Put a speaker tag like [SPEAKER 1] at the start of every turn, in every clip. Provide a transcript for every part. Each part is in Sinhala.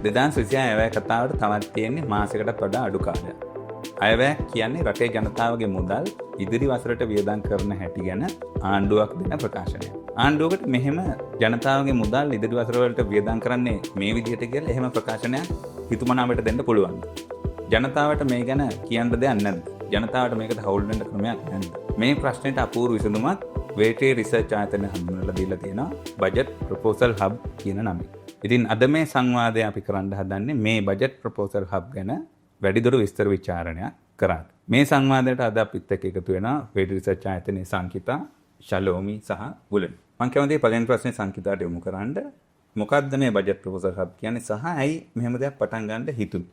[SPEAKER 1] 2026 අයවැය කතාවට තවත් තියෙන්නේ මාසයකට වඩා අඩු කාලයක්. අයවැය කියන්නේ රටේ ජනතාවගේ මුදල් ඉදිරි වසරට වියදම් කරන හැටි ගැන ආණ්ඩුවක් දෙන ප්‍රකාශනයක්. ආණ්ඩුවකට මෙහෙම ජනතාවගේ මුදල් ඉදිරි වසර වලට වියදම් කරන්නේ මේ විදිහට කියලා එහෙම ප්‍රකාශනයක් හිතුමනාවට දෙන්න පුළුවන්. ජනතාවට මේ ගැන කියන්න දෙයක් නැද්ද? ජනතාවට මේකට හවුල් වෙන්න ක්‍රමයක් නැද්ද? මේ ප්‍රශ්නෙට අපූර්ව විසඳුමක් වේටේ රිසර්ච් ආයතනය හඳුන්වලා දීලා තියෙනවා බජට් ප්‍රොපෝසල් හබ් කියන නමින්. ඉතින් අද මේ සංවාදය අපි කරන්න හදන්නේ මේ බජට් ප්‍රොපෝසල් හබ් ගැන වැඩිදුර විස්තර විචාරණයක් කරන්න. මේ සංවාදයට අද අපිත් එක්ක එකතු වෙනවා වේටේ රිසර්ච් ආයතනයේ සංකිතා, ශලෝමි සහ බුලන්. මම කැමතියි පළවෙනි ප්‍රශ්නේ සංකිතාට යොමු කරන්න. මොකක්ද මේ බජට් ප්‍රොපෝසල් හබ් කියන්නේ සහ ඇයි මෙහෙම දෙයක් පටන් ගන්න හිතුනේ?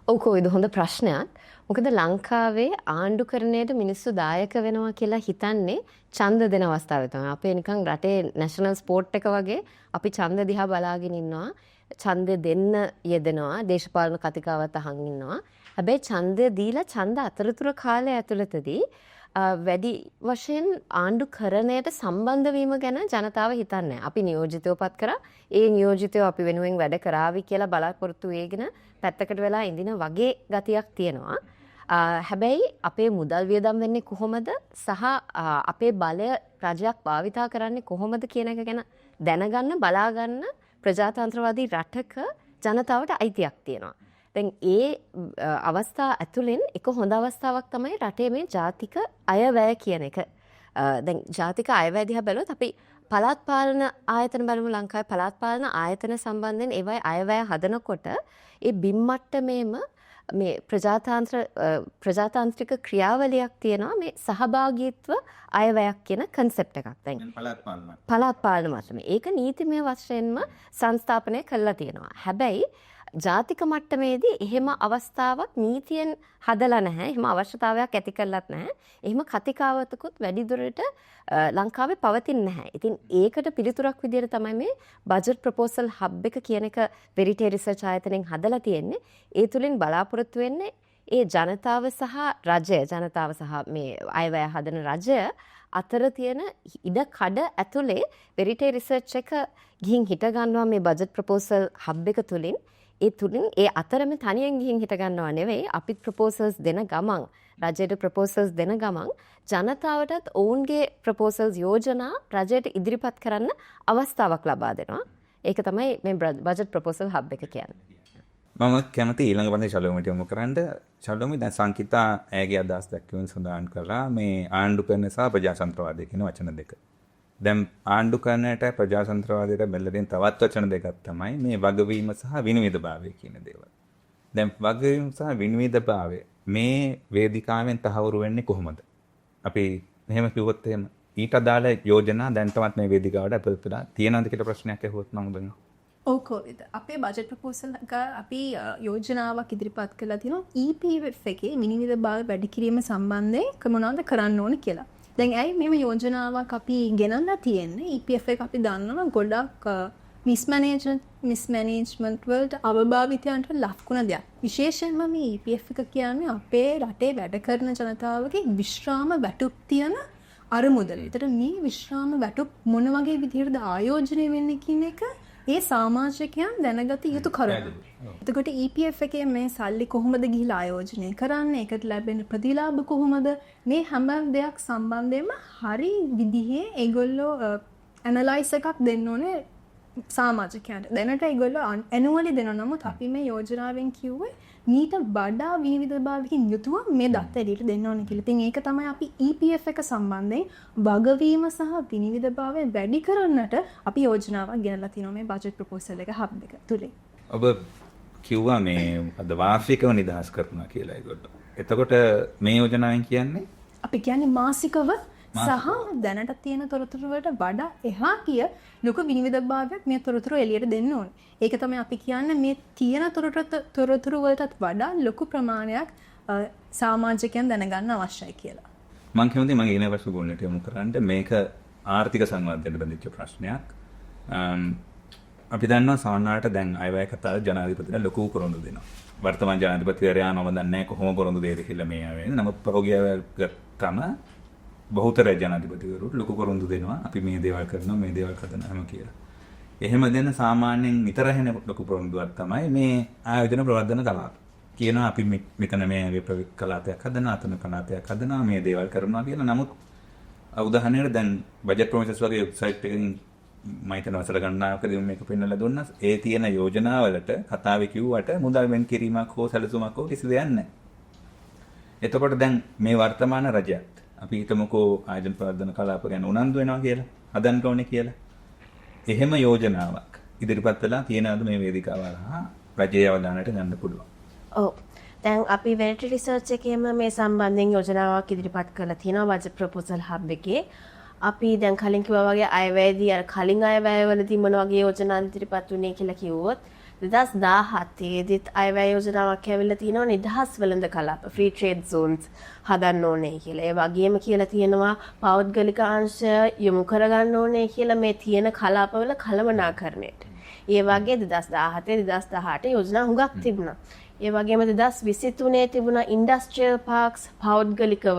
[SPEAKER 2] ඔව් කොයිද හොඳ ප්‍රශ්නයක්. මොකද ලංකාවේ ආණ්ඩුකරණයට මිනිස්සු දායක වෙනවා කියලා හිතන්නේ ඡන්ද දෙන අවස්ථාවේ තමයි. අපේ නිකන් රටේ නැෂනල් ස්පෝර්ට් එක වගේ අපි ඡන්ද දිහා බලාගෙන ඉන්නවා. ඡන්දය දෙන්න යෙදෙනවා. දේශපාලන කතිකාවත් අහන් ඉන්නවා. හැබැයි ඡන්දය දීලා ඡන්ද අතරතුර කාලය ඇතුළතදී වැඩි වශයෙන් ආණ්ඩුකරණයට සම්බන්ධ වීම ගැන ජනතාව හිතන්නේ. අපි නියෝජිතයෝ පත් කරා. ඒ නියෝජිතයෝ අපි වෙනුවෙන් වැඩ කරાવી කියලා බලාපොරොත්තු වෙගෙන පැත්තකට වෙලා ඉඳින වගේ ගතියක් තියෙනවා. හැබැයි අපේ මුදල් වියදම් වෙන්නේ කොහොමද සහ අපේ බලය රජයක් භාවිතා කරන්නේ කොහොමද කියන එක ගැන දැනගන්න බලාගන්න ප්‍රජාතන්ත්‍රවාදී රටක ජනතාවට අයිතියක් තියෙනවා. දැන් ඒ අවස්ථා ඇතුළෙන් එක හොඳ අවස්ථාවක් තමයි රටේ මේ ජාතික අයවැය කියන එක. දැන් ජාතික අයවැය දිහා බැලුවොත් අපි පළාත් පාලන ආයතන බලමු. ලංකාවේ පළාත් පාලන ආයතන සම්බන්ධයෙන් ඒවයි අයවැය හදනකොට ඒ බිම් මට්ටමේම මේ ප්‍රජාතාන්ත්‍රික ක්‍රියාවලියක් තියෙනවා මේ සහභාගීත්ව අයවැයක් කියන කන්සෙප්ට් එකක්. දැන් පළාත් පාලන මට්ටමේ ඒක නීතිමය වශයෙන්ම සංස්ථාපනය කරලා තියෙනවා. හැබැයි ජාතික මට්ටමේදී එහෙම අවස්ථාවක් නීතියෙන් හදලා නැහැ. එහෙම අවශ්‍යතාවයක් ඇති කරලත් නැහැ. එහෙම කතිකාවතකුත් වැඩිදුරට ලංකාවේ පවතින්නේ නැහැ. ඉතින් ඒකට පිළිතුරක් විදිහට තමයි මේ බජට් ප්‍රොපෝසල් හබ් එක කියන එක වෙරිටේ රිසර්ච් ආයතනයෙන් හදලා තියෙන්නේ. ඒ තුලින් බලාපොරොත්තු වෙන්නේ ඒ ජනතාව සහ රජය, ජනතාව සහ මේ අයවැය හදන රජය අතර තියෙන ඉඩ කඩ ඇතුලේ වෙරිටේ රිසර්ච් එක ගිහින් හිට ගන්නවා මේ බජට් ප්‍රොපෝසල් හබ් එක තුලින්. ඒ තුලින් ඒ අතරම තනියෙන් ගිහින් හිට ගන්නව නෙවෙයි, අපිත් ප්‍රොපෝසල්ස් දෙන ගමන්, රජයට ප්‍රොපෝසල්ස් දෙන ගමන් ජනතාවටත් ඔවුන්ගේ ප්‍රොපෝසල්ස් යෝජනා රජයට ඉදිරිපත් කරන්න අවස්ථාවක් ලබා දෙනවා. ඒක තමයි මේ බජට් ප්‍රොපෝසල් හබ් එක කියන්නේ.
[SPEAKER 1] මම කැමති ඊළඟ පන්ති ශලෝමිට යොමු කරන්න. ශලෝමි දැන් සංකිතා ඇගේ අදහස් දක්වමින් සඳහන් කළා මේ ආණ්ඩුකරණය සහ ප්‍රජාතන්ත්‍රවාදය කියන වචන දෙක. දැන් ආණ්ඩුකරණයට ප්‍රජාතන්ත්‍රවාදයට බෙල්ලෙන් තවත් වචන දෙකක් තමයි මේ වගවීම සහ විනිවිදභාවය කියන දේවල්. දැන් වගවීම සහ විනිවිදභාවය මේ වේදිකාවෙන් තහවුරු වෙන්නේ කොහොමද? අපි මෙහෙම කිව්වොත් එහෙම ඊට අදාළ යෝජනා දැන් තවත් මේ වේදිකාවට අපිට තියෙනවද කියලා ප්‍රශ්නයක් අහුවොත් මම බලනවා.
[SPEAKER 3] ඔව් කොවිද. අපේ බජට් ප්‍රොපෝසල් එක අපි යෝජනාවක් ඉදිරිපත් කරලා තියෙනවා EPF එකේ විනිවිදභාවය වැඩි කිරීම සම්බන්ධයෙන් මොනවද කරන්න ඕනේ කියලා. දැන් ඇයි මෙහෙම යෝජනාවක් අපි ගෙනල්ලා තියෙන්නේ? EPF එක අපි දන්නවා ගොඩක් මිස්මැනේජ්මන්ට් වලට අවභාවිතයන්ට ලක්ුණ දෙයක්. විශේෂයෙන්ම මේ EPF එක කියන්නේ අපේ රටේ වැඩ කරන ජනතාවගේ විශ්‍රාම වැටුප් තියෙන අරමුදල. ඒතර මේ විශ්‍රාම වැටුප් මොන වගේ විදිහටද ආයෝජනය වෙන්නේ කියන එක ඒ සමාජිකයන් දැනගත යුතු කරුණක්. එතකොට EPF එකේ මේ සල්ලි කොහොමද ගිහිලා ආයෝජනය කරන්නේ? ඒකට ලැබෙන ප්‍රතිලාභ කොහොමද? මේ හැම දෙයක් සම්බන්ධයෙන්ම හරි විදිහේ ඒගොල්ලෝ ඇනලයිස් එකක් දෙන්න ඕනේ සමාජිකයන්ට. දැනට ඒගොල්ලෝ ඇනුවලි දෙනවා. නමුත් අපි මේ යෝජනාවෙන් කිව්වේ මීට වඩා විනිවිදභාවකින් යුතුව මේ දත්ත එළියට දෙන්න ඕනේ කියලා. ඉතින් ඒක තමයි අපි EPF එක සම්බන්ධයෙන් වගවීම සහ විනිවිදභාවය වැඩි කරන්නට අපි යෝජනාවක් ගෙනල්ලා තියෙනවා මේ බජට් ප්‍රොපෝසල් එක හබ් එක තුලින්.
[SPEAKER 1] ඔබ කිව්වා මේ අද වාර්ෂිකව නිදහස් කරනවා කියලා ඒකට. එතකොට මේ යෝජනාවෙන් කියන්නේ
[SPEAKER 3] අපි කියන්නේ මාසිකව සහ දැනට තියෙන තොරතුරු වලට වඩා එහා කිය ලොකු විනිවිදභාවයක් මේ තොරතුරු එළියට දෙන්න ඕනේ. ඒක තමයි අපි කියන්නේ මේ තියෙන තොරතුරු වලටත් වඩා ලොකු ප්‍රමාණයක් සමාජිකයන් දැනගන්න අවශ්‍යයි කියලා.
[SPEAKER 1] මම කැමතියි මගේ ඊළඟ ගුණයට යොමු කරන්න. මේක ආර්ථික සංවාදයට බඳිච්ච ප්‍රශ්නයක්. අපි දන්නවා සාමාන්‍යයට දැන් අයවැය කතාවේ ජනාධිපතිලා ලොකු පොරොන්දු දෙනවා. වර්තමාන ජනාධිපතිවරයා මම දන්නේ නැහැ කොහොම පොරොන්දු දෙයිද කියලා මේ ආවෙන්නේ. නමුත් පහුගිය ගත්තම බහුතර ජනාධිපතිවරුන්ට ලොකු පොරොන්දු දෙනවා. අපි මේ දේවල් කරනවා මේ දේවල් කරනවා කියලා. එහෙම දෙන සාමාන්‍යයෙන් විතර හෙන ලොකු පොරොන්දුවක් තමයි මේ ආයෝජන ප්‍රවර්ධන කලාප. කියනවා අපි මෙතන මේ කලාපයක් හදනවා, අතන කලාපයක් හදනවා, මේ දේවල් කරනවා කියලා. නමුත් උදාහරණයක් දැන් බජට් ප්‍රොමිසස් වගේ වෙබ්සයිට් එකකින් මම හිතන වසර ගණනාවකදී මේක පෙන්වලා දුන්නා. ඒ තියෙන යෝජනාවලට කතාවේ කිව්වට මුදල් වෙන් කිරීමක් හෝ සැලසුමක් හෝ කිසි දෙයක් නැහැ. එතකොට දැන් මේ වර්තමාන රජයත් අපි හිතමුකෝ ආයෝජන ප්‍රවර්ධන කලාප ගැන උනන්දු වෙනවා කියලා, හදන්න ඕනේ කියලා. එහෙම යෝජනාවක් ඉදිරිපත් වෙලා තියෙනවද මේ වේදිකාව හරහා රජයේ අවධානයට ගන්න පුළුවන්?
[SPEAKER 4] ඔව්. දැන් අපි වෙරිටි රිසර්ච් එකේම මේ සම්බන්ධයෙන් යෝජනාවක් ඉදිරිපත් කරලා තියෙනවා බජට් ප්‍රොපෝසල් හබ් එකේ. අපි දැන් කලින් කිව්වා වගේ අයවැයදී අර කලින් අයවැයවලදී මොන වගේ යෝජනා ඉදිරිපත් වුණේ කියලා කිව්වොත් 2017 දිත් අයවැය යෝජනාවක් ඇවිල්ලා තියෙනවා නිදහස් වෙළඳ කලාප ෆ්‍රී ට්‍රේඩ් zones හදන්න ඕනේ කියලා. ඒ වගේම කියලා තියෙනවා පෞද්ගලික අංශ යොමු කරගන්න ඕනේ කියලා මේ තියෙන කලාපවල කළමනාකරණයට. ඒ වගේ 2017 2018 යෝජනා හුඟක් තිබුණා. ඒ වගේම 2023 තිබුණා ඉන්ඩස්ට්‍රියල් පාර්ක්ස් පෞද්ගලිකව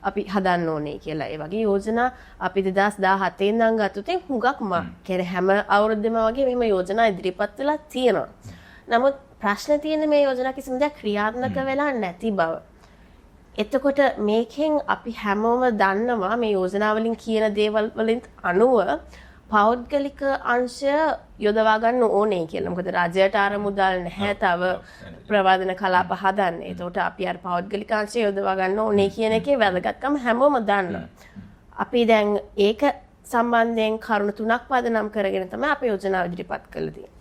[SPEAKER 4] අපි හදන්න ඕනේ කියලා. ඒ වගේ යෝජනා අපි 2017 ඉඳන් ගත්තොත් හුඟක්ම කියන්නේ හැම අවුරුද්දෙම වගේ මෙහෙම යෝජනා ඉදිරිපත් වෙලා තියෙනවා. නමුත් ප්‍රශ්නේ තියෙන්නේ මේ යෝජනා කිසිම දෙයක් ක්‍රියාත්මක වෙලා නැති බව. එතකොට මේකෙන් අපි හැමෝම දන්නවා මේ යෝජනා වලින් කියන දේවල් වලින් අනුව පෞද්ගලික අංශය යොදවා ගන්න ඕනේ කියලා. මොකද රජයට අර මුදල් නැහැ තව ප්‍රවර්ධන කලාප හදන්න. ඒකට අපි අර පෞද්ගලික අංශය යොදවා ගන්න ඕනේ කියන එකේ වැදගත්කම හැමෝම දන්නවා. අපි දැන් ඒක සම්බන්ධයෙන් කරුණු තුනක් පදනම් කරගෙන තමයි අපේ යෝජනාව ඉදිරිපත් කළේ තියෙන්නේ.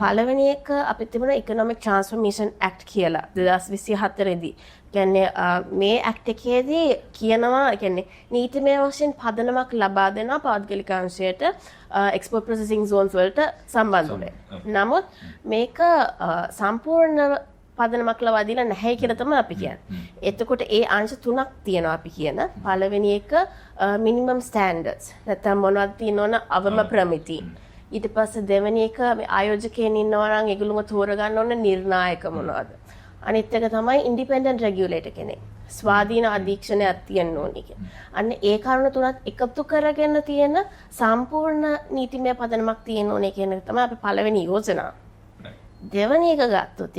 [SPEAKER 4] පළවෙනි එක අපි තිබුණ Economic Transformation Act කියලා 2024 දී. කියන්නේ මේ ඇක්ට් එකේදී කියනවා කියන්නේ නීතිමය වශයෙන් පදනමක් ලබා දෙනවා පෞද්ගලික අංශයට එක්ස්පෝර්ට් ප්‍රොසෙසිං zones වලට සම්බන්ධ වෙන්නේ. නමුත් මේක සම්පූර්ණ පදනමක් ලබා දීලා නැහැ කියලා තමයි අපි කියන්නේ. එතකොට ඒ අංශ තුනක් තියෙනවා අපි කියන. පළවෙනි එක minimum standards. නැත්නම් මොනවද තියෙනවන අවම ප්‍රමිති. ඊට පස්සේ දෙවෙනි එක ආයෝජකයන් ඉන්නවා නම් ඒගොල්ලෝ තෝරගන්න ඕන නිර්ණායක මොනවද. අනිත් එක තමයි ඉන්ඩිපෙන්ඩන්ට් රෙගියුලේටර් කෙනෙක්. ස්වාධීන අධීක්ෂණයක් තියෙන්න ඕනේ කියන්නේ. අන්න ඒ කාරණා තුනත් එකතු කරගෙන තියෙන සම්පූර්ණ නීතිමය පදනමක් තියෙන්න ඕනේ කියන එක තමයි අපි පළවෙනි යෝජනාව. දෙවෙනි එක ගත්තොත්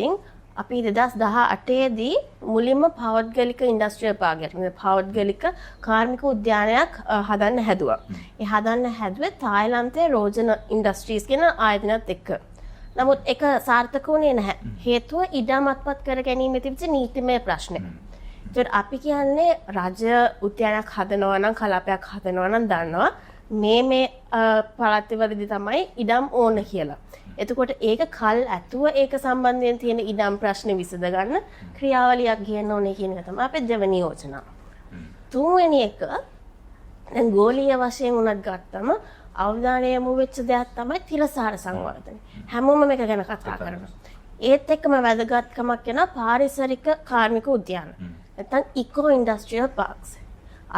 [SPEAKER 4] අපි 2018 දී මුලින්ම පෞද්ගලික ඉන්ඩස්ට්‍රියල් පාර්කයක් පෞද්ගලික කාර්මික උද්‍යානයක් හදන්න හැදුවා. ඒ හදන්න හැදුවේ තායිලන්තයේ රෝජන ඉන්ඩස්ට්‍රීස් කියන ආයතනයත් එක්ක. නමුත් ඒක සාර්ථක වුණේ නැහැ. හේතුව ඉඩම් අත්පත් කර ගැනීම තිබිච්ච නීතිමය ප්‍රශ්නය. ඒත් අපි කියන්නේ රාජ්‍ය උද්‍යානයක් හදනවා නම් කලාපයක් හදනවා නම් දන්නවා මේ පළාත්වලදී තමයි ඉඩම් ඕන කියලා. එතකොට ඒක කල් ඇතුව ඒක සම්බන්ධයෙන් තියෙන ඉඩම් ප්‍රශ්නේ විසඳ ගන්න ක්‍රියාවලියක් ගියන්න ඕනේ කියන එක තමයි අපේ දෙවෙනි යෝජනාව. තුන්වෙනි එක දැන් ගෝලීය වශයෙන් උනත් ගත්තම අවධානය යොමු වෙච්ච දෙයක් තමයි තිරසාර සංවර්ධනය. හැමෝම මේක ගැන කතා කරනවා. ඒත් එක්කම වැදගත්කමක් වෙන පාරිසරික කාර්මික උද්‍යාන. නැත්නම් ඉකෝ ඉන්ඩස්ට්‍රියල් පාර්ක්ස්.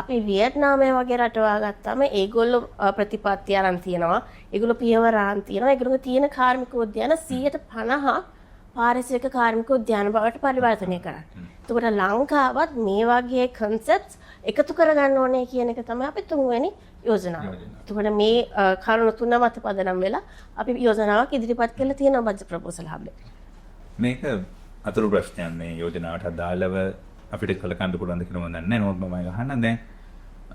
[SPEAKER 4] අපි වියට්නාමය වගේ රටවල් ගත්තාම ඒගොල්ලෝ ප්‍රතිපත්ති අරන් තියනවා. ඒගොල්ලෝ පියවර අරන් තියනවා. ඒගොල්ලෝ තියෙන කාර්මික උද්‍යාන 150 පාරිසරික කාර්මික උද්‍යාන බවට පරිවර්තනය කරන්නේ. එතකොට ලංකාවත් මේ වගේ concepts එකතු කරගන්න ඕනේ කියන එක තමයි අපි තුන්වෙනි යෝජනාව. එතකොට මේ කරුණු තුන මත පදනම් වෙලා අපි යෝජනාවක් ඉදිරිපත් කළා තියෙනවා බජට් ප්‍රොපෝසල් හබ් එකේ.
[SPEAKER 1] මේක අතුරු ප්‍රශ්නයක් මේ යෝජනාවට අදාළව අපිට කලකන්න පුළුවන් ද කියලා මම දන්නේ නැහැ. නමුත් මම අහන්න දැන්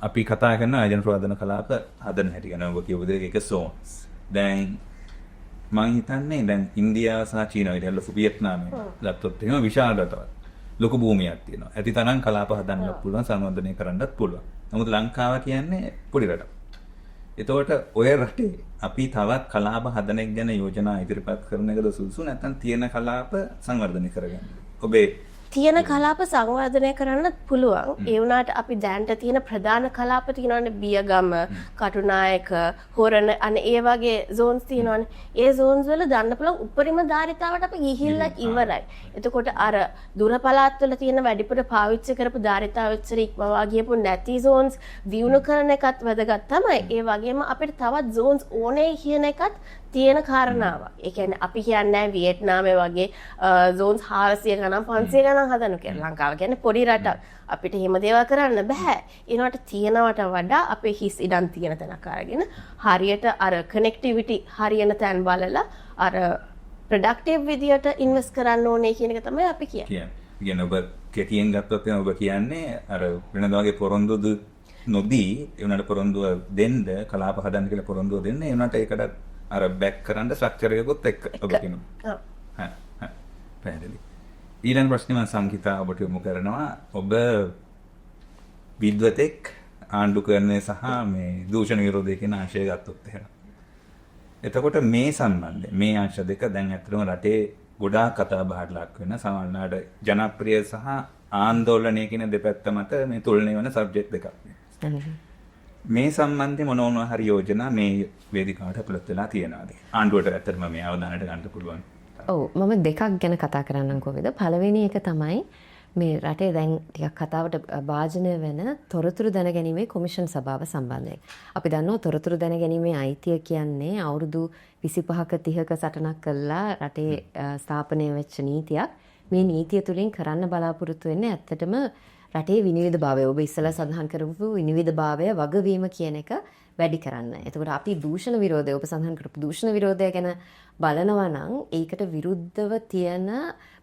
[SPEAKER 1] අපි කතා කරන ආයෝජන ප්‍රවර්ධන කලාප හදන හැටි ගැන ඔබ කියපු දේ එක zones. දැන් මම හිතන්නේ දැන් ඉන්දියාව සහ චීනාව ඊට වියට්නාමයේ ගත්තොත් එහෙම විශාල රටවල්. ලොකු භූමියක් තියෙනවා. ඇති තරම් කලාප හදන්නත් පුළුවන්, සංවර්ධනය කරන්නත් පුළුවන්. නමුත් ලංකාව කියන්නේ පොඩි රටක්. එතකොට ඔය රටේ අපි තවත් කලාප හදන එක ගැන යෝජනා ඉදිරිපත් කරන එකද සුදුසු නැත්නම් තියෙන කලාප සංවර්ධනය කරගන්න? ඔබේ
[SPEAKER 4] තියෙන කලාප සංවර්ධනය කරන්නත් පුළුවන්. ඒ වුණාට අපි දැනට තියෙන ප්‍රධාන කලාප තියෙනවානේ බියගම, කටුනායක, හොරණ අනේ ඒ වගේ zones තියෙනවානේ. ඒ zones වල දාන්න පුළුවන් උපරිම ධාරිතාවට අපි ගිහිල්ලා ඉවරයි. එතකොට අර දුර පළාත් වල තියෙන වැඩිපුර පාවිච්චි කරපු ධාරිතාවෙච්චර ඉක්මවා ගියපු නැති zones දියුණු කරන එකත් වැදගත් තමයි. ඒ වගේම අපිට තවත් zones ඕනේ කියන එකත් තියෙන කාරණාව. ඒ කියන්නේ අපි කියන්නේ වියට්නාමයේ වගේ zones 400 ගණන් 500 ගණන් හදනු කියලා. ලංකාව කියන්නේ පොඩි රටක්. අපිට එහෙම දේවල් කරන්න බෑ. ඒනකට තියෙනවට වඩා අපේ හිස් ඉඩම් තියෙන තැනක අරගෙන හරියට අර කනෙක්ටිවිටි හරියන තැන් බලලා අර ප්‍රොඩක්ටිව් විදියට ඉන්වෙස්ට් කරන්න ඕනේ කියන එක තමයි අපි කියන්නේ.
[SPEAKER 1] කියන්නේ ඔබ කෙටියෙන් ගත්තොත් ඔබ කියන්නේ අර වෙනද වගේ පොරොන්දුද නොදී ඒ උනට පොරොන්දුව දෙන්න කලාප හදන්න කියලා පොරොන්දුව දෙන්න ඒ උනට ඒකට අර බෑක් කරන්න ස්ට්‍රක්චර් එකකුත් එක්ක ඔබ කියනවා. ඔව්. පැහැදිලි. ඊළඟ ප්‍රශ්නේ මම සංගීතා ඔබට යොමු කරනවා. ඔබ විද්වතෙක් ආණ්ඩුකරණය සහ මේ දූෂණ විරෝධය කියන ආශය ගත්තොත් එහෙම. එතකොට මේ සම්බන්ධයෙන් මේ ආශය දෙක දැන් ඇත්තටම රටේ ගොඩාක් කතා බහට ලක් වෙන සමහරවිට ජනප්‍රිය සහ ආందోලනය කියන දෙපැත්ත මත මේ තුලණය වෙන සබ්ජෙක්ට් දෙකක්. මේ සම්බන්ධයෙන් මොනවා හරි යෝජනා මේ වේදිකාවට අපලත් වෙලා තියෙනවාද? ආණ්ඩුවට ඇත්තටම මේ අවධානයට ගන්න පුළුවන්.
[SPEAKER 2] ඔව් මම දෙකක් ගැන කතා කරන්නම් කොහෙද. පළවෙනි එක තමයි මේ රටේ දැන් ටිකක් කතාවට භාජනය වෙන තොරතුරු දැනගැනීමේ කොමිෂන් සභාව සම්බන්ධයෙන්. අපි දන්නවා තොරතුරු දැනගැනීමේ අයිතිය කියන්නේ අවුරුදු 25ක 30ක සටනක් කළා රටේ ස්ථාපනය වෙච්ච නීතියක්. මේ නීතිය තුලින් කරන්න බලාපොරොත්තු වෙන්නේ ඇත්තටම රටේ විනිවිදභාවය. ඔබ ඉස්සලා සඳහන් කරපු විනිවිදභාවය වගවීම කියන එක වැඩි කරන්න. එතකොට අපි දූෂණ විරෝධය ඔබ සඳහන් කරපු දූෂණ විරෝධය ගැන බලනවා නම් ඒකට විරුද්ධව තියෙන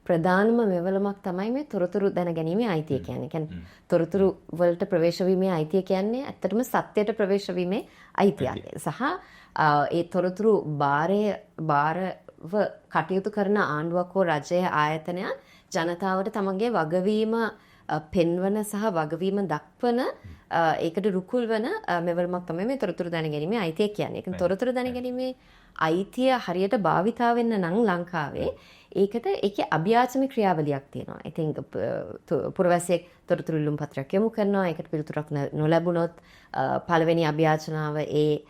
[SPEAKER 2] ප්‍රධානම මෙවලමක් තමයි මේ තොරතුරු දැනගැනීමේ අයිතිය කියන්නේ. කියන්නේ තොරතුරු වලට ප්‍රවේශ වීමේ අයිතිය කියන්නේ ඇත්තටම සත්‍යයට ප්‍රවේශ වීමේ අයිතියක්. සහ ඒ තොරතුරු බාරව කටයුතු කරන ආණ්ඩුවක් හෝ රජයේ ආයතනයක් ජනතාවට තමන්ගේ වගවීම පෙන්වන සහ වගවීම දක්වන ඒකට රුකුල් වන මෙවලමක් තමයි මේ තොරතුරු දැනගැනීමේ අයිතිය කියන්නේ. ඒක තොරතුරු දැනගැනීමේ අයිතිය හරියට භාවිතා වෙන්න නම් ලංකාවේ ඒකට ඒකේ අභ්‍යාචන ක්‍රියාවලියක් තියෙනවා. ඉතින් පුරවැසියෙක් තොරතුරු ඉල්ලුම් පත්‍රයක් යොමු කරනවා. ඒකට පිළිතුරක් නොලැබුණොත් පළවෙනි අභ්‍යාචනාව ඒ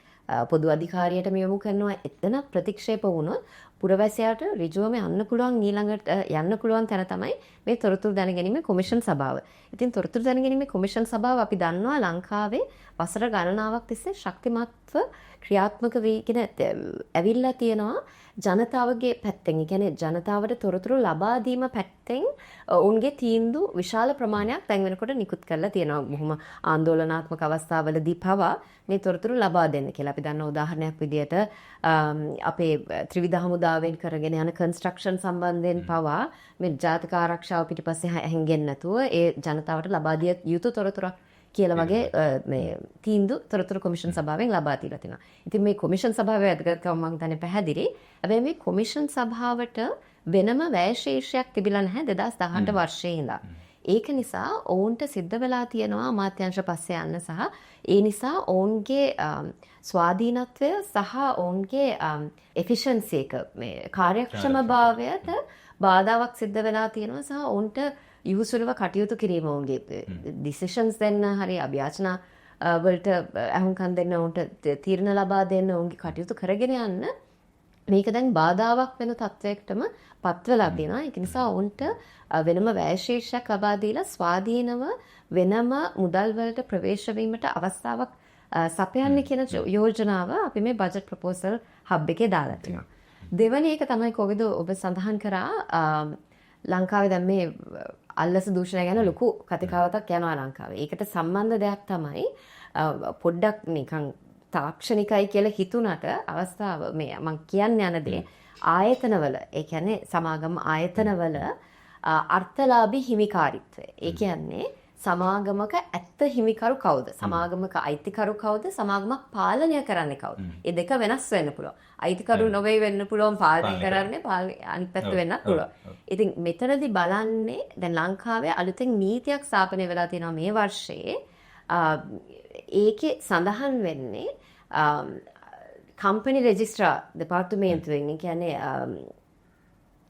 [SPEAKER 2] පොදු අධිකාරියට යොමු කරනවා. එතන ප්‍රතික්ෂේප වුණොත් පුරවැසියාට ඍජුවම යන්න පුළුවන් ඊළඟට යන්න පුළුවන් තැන තමයි මේ තොරතුරු දැනගැනීමේ කොමිෂන් සභාව. ඉතින් තොරතුරු දැනගැනීමේ කොමිෂන් සභාව අපි දන්නවා ලංකාවේ වසර ගණනාවක් තිස්සේ ශක්තිමත්ව ක්‍රියාත්මක වීගෙන ඇවිල්ලා තියෙනවා ජනතාවගේ පැත්තෙන්. ඒ කියන්නේ ජනතාවට තොරතුරු ලබා දීම පැත්තෙන් ඔවුන්ගේ තීන්දුව විශාල ප්‍රමාණයක් දැන් වෙනකොට නිකුත් කරලා තියෙනවා. බොහොම ආందోලනාත්මක අවස්ථාවලදී පවා මේ තොරතුරු ලබා දෙන්න කියලා. අපි දන්න උදාහරණයක් විදියට අපේ ත්‍රිවිධ හමුදාවෙන් කරගෙන යන කන්ස්ට්‍රක්ෂන් සම්බන්ධයෙන් පවා මේ ජාතික ආරක්ෂාව පිටිපස්සේ හැංගෙන්නේ නැතුව ඒ ජනතාවට ලබා දිය යුතු තොරතුරක් කියලා වගේ මේ තීන්දුව තොරතුරු කොමිෂන් සභාවෙන් ලබා දීලා තිනවා. ඉතින් මේ කොමිෂන් සභාවේ වැදගත්කම මම හිතන්නේ පැහැදිලි. හැබැයි මේ කොමිෂන් සභාවට වෙනම වැය ශීර්ෂයක් තිබිලා නැහැ 2018 වර්ෂයේ ඉඳන්. ඒක නිසා ඔවුන්ට සිද්ධ වෙලා තියෙනවා අමාත්‍යාංශ පස්සේ යන්න සහ ඒ නිසා ඔවුන්ගේ ස්වාධීනත්වය සහ ඔවුන්ගේ එෆිෂන්සි එක මේ කාර්යක්ෂමභාවයට බාධාවක් සිද්ධ වෙලා තියෙනවා සහ ඔවුන්ට යහුසුලව කටයුතු කිරීම ඔවුන්ගේ ඩිසිෂන්ස් දෙන්න හරි අභ්‍යාචන වලට අහුම්කම් දෙන්න ඔවුන්ට තීරණ ලබා දෙන්න ඔවුන්ගේ කටයුතු කරගෙන යන්න මේක දැන් බාධාවක් වෙන තත්වයකටම පත් වෙලා තියෙනවා. ඒක නිසා ඔවුන්ට වෙනම වැය ශීර්ෂයක් ලබා දීලා ස්වාධීනව වෙනම මුදල් වලට ප්‍රවේශ වීමට අවස්ථාවක් සපයන්න කියන යෝජනාව අපි මේ බජට් ප්‍රොපෝසල් හබ් එකේ දාලා තියෙනවා. දෙවැනි එක තමයි කොවිද ඔබ සඳහන් කරා ලංකාවේ දැන් මේ අල්ලස දූෂණය ගැන ලොකු කතිකාවතක් යනවා ලංකාවේ. ඒකට සම්බන්ධ දෙයක් තමයි පොඩ්ඩක් නිකන් තාක්ෂණිකයි කියලා හිතුණට අවස්ථාව මේ මම කියන්න යන දේ ආයතනවල ඒ කියන්නේ සමාගම් ආයතනවල අර්ථලාභී හිමිකාරීත්වය. ඒ කියන්නේ සමාගමක ඇත්ත හිමිකරු කවුද? සමාගමක අයිතිකරු කවුද? සමාගමක් පාලනය කරන්නේ කවුද? මේ දෙක වෙනස් වෙන්න පුළුවන්. අයිතිකරු නොවේ වෙන්න පුළුවන්, පාලනය කරන්නේ අනිත් පැත්ත වෙන්නත් පුළුවන්. ඉතින් මෙතනදී බලන්නේ දැන් ලංකාවේ අලුතෙන් නීතියක් ස්ථාපනය වෙලා තියෙනවා මේ වර්ෂයේ. ඒකේ සඳහන් වෙන්නේ කම්පැනි රෙජිස්ට්‍රාර් දෙපාර්තමේන්තුවෙන් කියන්නේ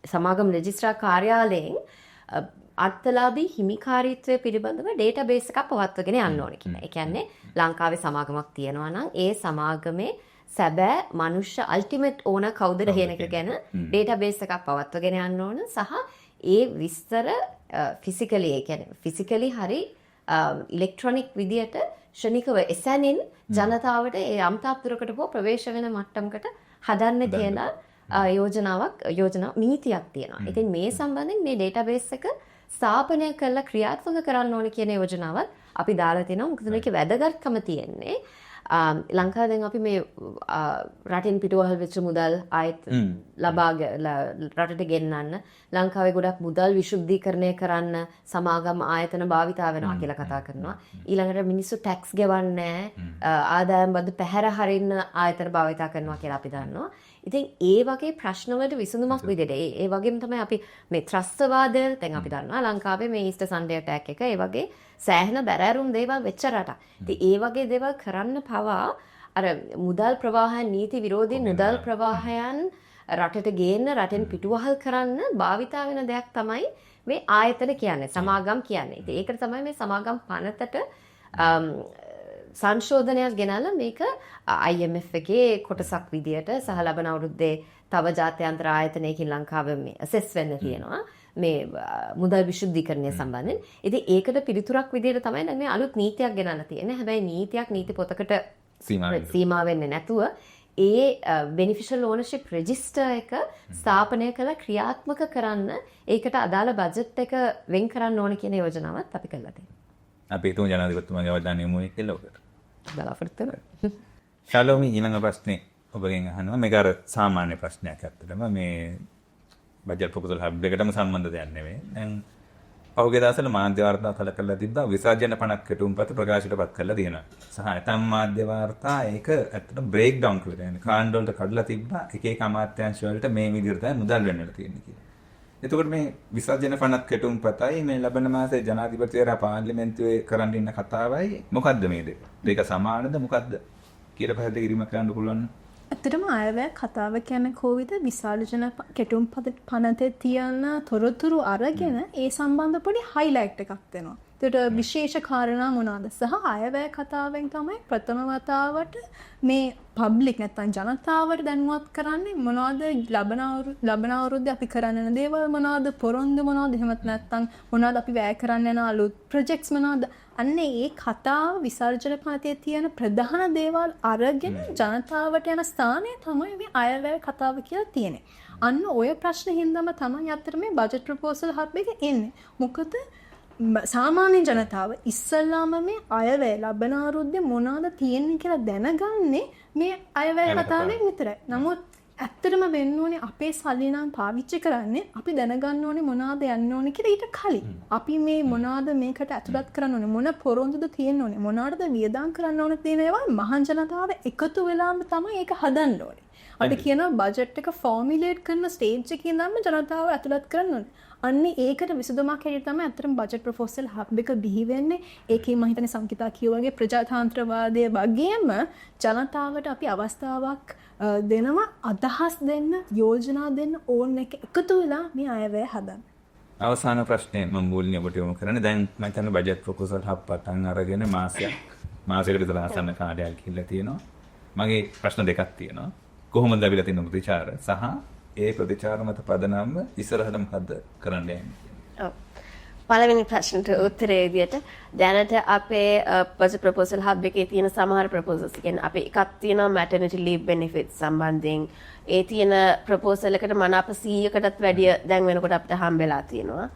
[SPEAKER 2] සමාගම් රෙජිස්ට්‍රාර් කාර්යාලයෙන් අර්ථලාභී හිමිකාරීත්වය පිළිබඳව ඩේටාබේස් එකක් පවත්වාගෙන යන්න ඕනේ කියලා. ඒ කියන්නේ ලංකාවේ සමාගමක් තියෙනවා නම් ඒ සමාගමේ සැබෑ මනුෂ්‍ය අල්ටිමේට් ඕනර් කවුද කියන එක ගැන ඩේටාබේස් එකක් පවත්වාගෙන යන්න ඕන සහ ඒ විස්තර ෆිසිකලි ඒ කියන්නේ ෆිසිකලි හරි ඉලෙක්ට්‍රොනික් විදියට ෂණිකව එසැනින් ජනතාවට ඒ අම්තාප්තුරකට හෝ ප්‍රවේශ වෙන මට්ටමකට හදන්න කියලා යෝජනා නීතියක් තියෙනවා. ඉතින් මේ සම්බන්ධයෙන් මේ ඩේටාබේස් එක ස්ථාපනය කරලා ක්‍රියාත්මක කරන්න ඕනේ කියන යෝජනාවත් අපි දාලා තිනවා. මොකද මේකේ වැදගත්කම තියෙන්නේ ලංකාවේ දැන් අපි මේ රටින් පිටුවහල් වෙච්ච මුදල් ආයෙත් රටට ගෙන්නන්න ලංකාවේ ගොඩක් මුදල් විශුද්ධීකරණය කරන්න සමාගම් ආයතන භාවිතා වෙනවා කියලා කතා කරනවා. ඊළඟට මිනිස්සු ටැක්ස් ගෙවන්නේ ආදායම් බදු පැහැර හරින්න ආයතන භාවිතා කරනවා කියලා අපි දන්නවා. ඉතින් ඒ වගේ ප්‍රශ්න වලට විසඳුමක් විදිහට ඒ වගේම තමයි අපි මේ ත්‍රස්තවාදය දැන් අපි දන්නවා ලංකාවේ මේ ඊස්ටර් සන්ඩේ ඇටැක් එක ඒ වගේ සෑහෙන බැරෑරුම් දේවල් වෙච්ච රටක්. ඉතින් ඒ වගේ දේවල් කරන්න පවා අර මුදල් ප්‍රවාහයන් නීති විරෝධී මුදල් ප්‍රවාහයන් රටට ගේන්න රටෙන් පිටුවහල් කරන්න භාවිතා වෙන දෙයක් තමයි මේ ආයතන කියන්නේ සමාගම් කියන්නේ. ඉතින් ඒකට තමයි මේ සමාගම් පනතට සංශෝධනයක් ගෙනල්ලා මේක IMF එකේ කොටසක් විදියට සහ ලබන අවුරුද්දේ තව ජාත්‍යන්තර ආයතනයකින් ලංකාවෙ මේ ඇසෙස් වෙන්න තියෙනවා මේ මුදල් විශුද්ධීකරණය සම්බන්ධයෙන්. ඉතින් ඒකට පිළිතුරක් විදියට තමයි දැන් මේ අලුත් නීතියක් ගෙනල්ලා තියෙන්නේ. හැබැයි නීතියක් නීති පොතකට සීමා වෙන්නේ නැතුව ඒ beneficial ownership register එක ස්ථාපනය කරලා ක්‍රියාත්මක කරන්න ඒකට අදාළ බජට් එක වෙන් කරන්න ඕන කියන යෝජනාවත් අපි කළා තියෙනවා.
[SPEAKER 1] අපි තුන් ජනාධිපතිතුමාගේ අවධානය යොමු වෙන්නේ කියලා ඔකට.
[SPEAKER 2] බලාපොරොත්තු වෙනවා.
[SPEAKER 1] ශාලෝමි ඊළඟ ප්‍රශ්නේ ඔබගෙන් අහනවා. මේක අර සාමාන්‍ය ප්‍රශ්නයක් ඇත්තටම මේ බජට් ප්‍රොපෝසල් හබ් එකටම සම්බන්ධ දෙයක් නෙවෙයි. දැන් පහුගිය දවස්වල මාධ්‍ය වාර්තා කළා තිබ්බා විසර්ජන 50ක් කෙටුම්පත ප්‍රකාශයටපත් කරලා තියෙනවා. සහ ඇතම් මාධ්‍ය වාර්තා ඒක ඇත්තටම බ්‍රේක් ඩවුන් කරලා යන කාණ්ඩ වලට කඩලා තිබ්බා එක එක අමාත්‍යාංශ වලට මේ විදිහට තමයි මුදල් වෙන්නලා තියෙන්නේ කියලා. එතකොට මේ විසර්ජන 50ක් කෙටුම්පතයි මේ ලබන මාසයේ ජනාධිපතිවරයා පාර්ලිමේන්තුවේ කරන්න ඉන්න කතාවයි මොකද්ද මේ දෙක? දෙක සමානද මොකද්ද කියලා පැහැදිලි කිරීමක් කරන්න පුළුවන්.
[SPEAKER 3] ඇත්තටම අයවැය කතාව කියන්නේ කොවිද විසර්ජන කෙටුම් පනතේ තියන තොරතුරු අරගෙන ඒ සම්බන්ධ පොඩි හයිලයිට් එකක් දෙනවා. ඒකට විශේෂ කාරණා මොනවාද? සහ අයවැය කතාවෙන් තමයි ප්‍රථම වතාවට මේ පබ්ලික් නැත්නම් ජනතාවට දැනුවත් කරන්නේ මොනවද ලබන අවුරුද්දේ අපි කරන්න යන දේවල් මොනවද පොරොන්දු මොනවද එහෙමත් නැත්නම් මොනවද අපි වැය කරන්න යන අලුත් ප්‍රොජෙක්ට්ස් මොනවද අන්නේ ඒ කතාව විසර්ජන පනතේ තියෙන ප්‍රධාන දේවල් අරගෙන ජනතාවට යන ස්ථානය තමයි මේ අයවැය කතාව කියලා තියෙන්නේ. අන්න ඔය ප්‍රශ්න හින්දාම තමයි අතර මේ බජට් ප්‍රොපෝසල් හබ් එක එන්නේ. මොකද සාමාන්‍ය ජනතාව ඉස්සල්ලාම මේ අයවැය ලබන අවුරුද්දේ මොනවද තියෙන්නේ කියලා දැනගන්නේ මේ අයවැය කතාවෙන් විතරයි. නමුත් ඇත්තටම වෙන්න ඕනේ අපේ සල්ලි නම් පාවිච්චි කරන්නේ අපි දැනගන්න ඕනේ මොනවද යන්න ඕනේ කියලා ඊට කලින්. අපි මේ මොනවද මේකට ඇතුළත් කරන්න ඕනේ මොන පොරොන්දුද තියෙන්න ඕනේ මොනවටද වියදම් කරන්න ඕනේ තියෙන ඒවා මහන් ජනතාව එකතු වෙලාම තමයි ඒක හදන්න ඕනේ. අපි කියනවා බජට් එක ෆෝමියුලේට් කරන ස්ටේජ් එකේ ඉඳන්ම ජනතාව ඇතුළත් කරන්න ඕනේ. අන්නේ ඒකට විසඳුමක් හැටියට තමයි අතරම බජට් ප්‍රොපෝසල් හබ් එක බිහි වෙන්නේ. ඒකේ මම හිතන්නේ සංකිතා කියවගේ ප්‍රජාතන්ත්‍රවාදයේ වගේම ජනතාවට අපි අවස්ථාවක් දෙනවා අදහස් දෙන්න යෝජනා දෙන්න ඕන එක එකතු වෙලා මේ අයවැය හදන්න.
[SPEAKER 1] අවසාන ප්‍රශ්නේ මම මුලින්ම ඔබට යොමු කරන්නේ දැන් මම හිතන්නේ බජට් ප්‍රොපෝසල් හබ් පටන් අරගෙන මාසයකට විතර ආසන්න කාලයක් ගිහිල්ලා තියෙනවා. මගේ ප්‍රශ්න දෙකක් තියෙනවා. කොහොමද ලැබිලා තියෙන ප්‍රතිචාර සහ ඒ ප්‍රතිචාර මත පදනම්ව ඉස්සරහට මොකද්ද කරන්න යන්නේ?
[SPEAKER 4] ඔව්. පළවෙනි ප්‍රශ්නට උත්තරය විදියට දැනට අපේ බජට් ප්‍රොපෝසල් හබ් එකේ තියෙන සමහර ප්‍රොපෝසල්ස් කියන්නේ අපි එකක් තියෙනවා මැටර්නිටි ලීව් බෙනිෆිට්ස් සම්බන්ධයෙන් ඒ තියෙන ප්‍රොපෝසල් එකට මනාප 100කටත් වැඩිය දැන් වෙනකොට අපිට හම්බෙලා තියෙනවා.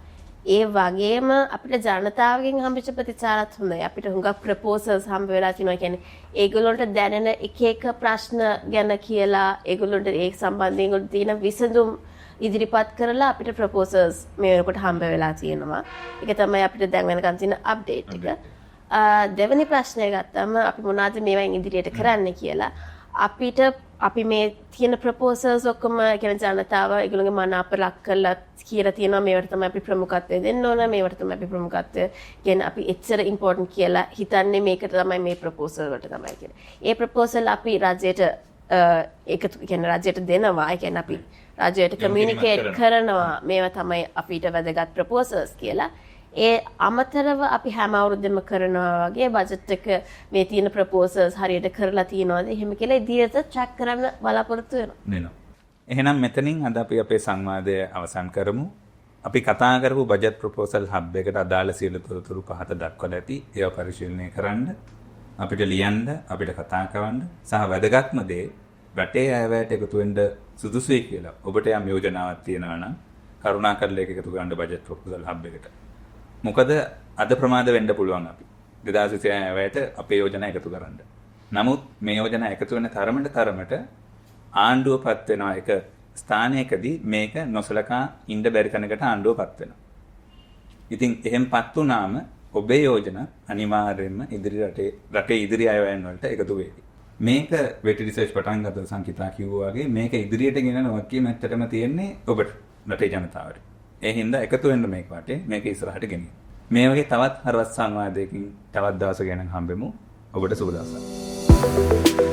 [SPEAKER 4] ඒ වගේම අපිට ජනතාවගෙන් හම්බෙච්ච ප්‍රතිචාරත් හොඳයි. අපිට හුඟක් ප්‍රොපෝසල්ස් හම්බ වෙලා තිනවා. කියන්නේ ඒගොල්ලන්ට දැනෙන එක එක ප්‍රශ්න ගැන කියලා ඒගොල්ලන්ට ඒ සම්බන්ධයෙන් තියෙන විසඳුම් ඉදිරිපත් කරලා අපිට ප්‍රොපෝසල්ස් මේ වෙනකොට හම්බ වෙලා තියෙනවා. ඒක තමයි අපිට දැන් වෙනකන් තියෙන අප්ඩේට් එක. දෙවෙනි ප්‍රශ්නය ගත්තම අපි මොනවද මේවෙන් ඉදිරියට කරන්න කියලා අපි මේ තියෙන ප්‍රොපෝසල්ස් ඔක්කොම කියන ජනතාව ඒගොල්ලෝගේ මනාප ලක් කරලා කියලා තියෙනවා මේවට තමයි අපි ප්‍රමුඛත්වය දෙන්න ඕන මේවට තමයි අපි ප්‍රමුඛත්වය කියන්නේ අපි එච්චර ඉම්පෝටන්ට් කියලා හිතන්නේ මේකට තමයි මේ ප්‍රොපෝසල් වලට තමයි කියන්නේ. ඒ ප්‍රොපෝසල් අපි රජයට ඒකතු කියන්නේ රජයට දෙනවා. ඒ කියන්නේ අපි රජයට කමියුනිකේට් කරනවා මේවා තමයි අපිට වැදගත් ප්‍රොපෝසල්ස් කියලා. ඒ අමතරව අපි හැම අවුරුද්දෙම කරනවා වගේ බජට් එක මේ තියෙන ප්‍රොපෝසල්ස් හරියට කරලා තියෙනවද එහෙම කියලා ඉදිරියට චෙක් කරන්න බලාපොරොත්තු වෙනවා.
[SPEAKER 1] එහෙනම් මෙතනින් අද අපි අපේ සංවාදය අවසන් කරමු. අපි කතා කරපු බජට් ප්‍රොපෝසල් හබ් එකට අදාළ සියලු තොරතුරු පහත දක්වලා ඇති. ඒවා පරිශීලනය කරන්න, අපිට ලියන්න, අපිට කතා කරන්න සහ වැදගත්ම දේ රටේ අයවැයට එකතු වෙන්න සුදුසුයි කියලා ඔබට යම් යෝජනාවක් තියෙනවා නම් කරුණාකරලා ඒක එකතු කරන්න බජට් ප්‍රොපෝසල් හබ් එකට. මොකද අද ප්‍රමාද වෙන්න පුළුවන් අපි 2026 අයවැයට අපේ යෝජනා එකතු කරන්න. නමුත් මේ යෝජනා එකතු වෙන තරමට ආණ්ඩුවපත් වෙනවා එක ස්ථානයකදී මේක නොසලකා ඉන්න බැරි තැනකට ආණ්ඩුවපත් වෙනවා. ඉතින් එහෙම්පත් වුණාම ඔබේ යෝජනා අනිවාර්යයෙන්ම රටේ ඉදිරි අයවැයන් වලට එකතු වෙයි. මේක වෙටි රිසර්ච් පටන් ගත්ත සංකිතා කිව්වා වගේ මේක ඉදිරියට ගෙනනවා කියන ඇත්තටම තියෙන්නේ ඔබට රටේ ජනතාවට. ඒ හින්දා එකතු වෙන්න මේක වටේ මේක ඉස්සරහට ගෙනියන්න. මේ වගේ තවත් හරවත් සංවාදයකින් තවත් දවසක ගැන හම්බෙමු. ඔබට සුබ දවසක්.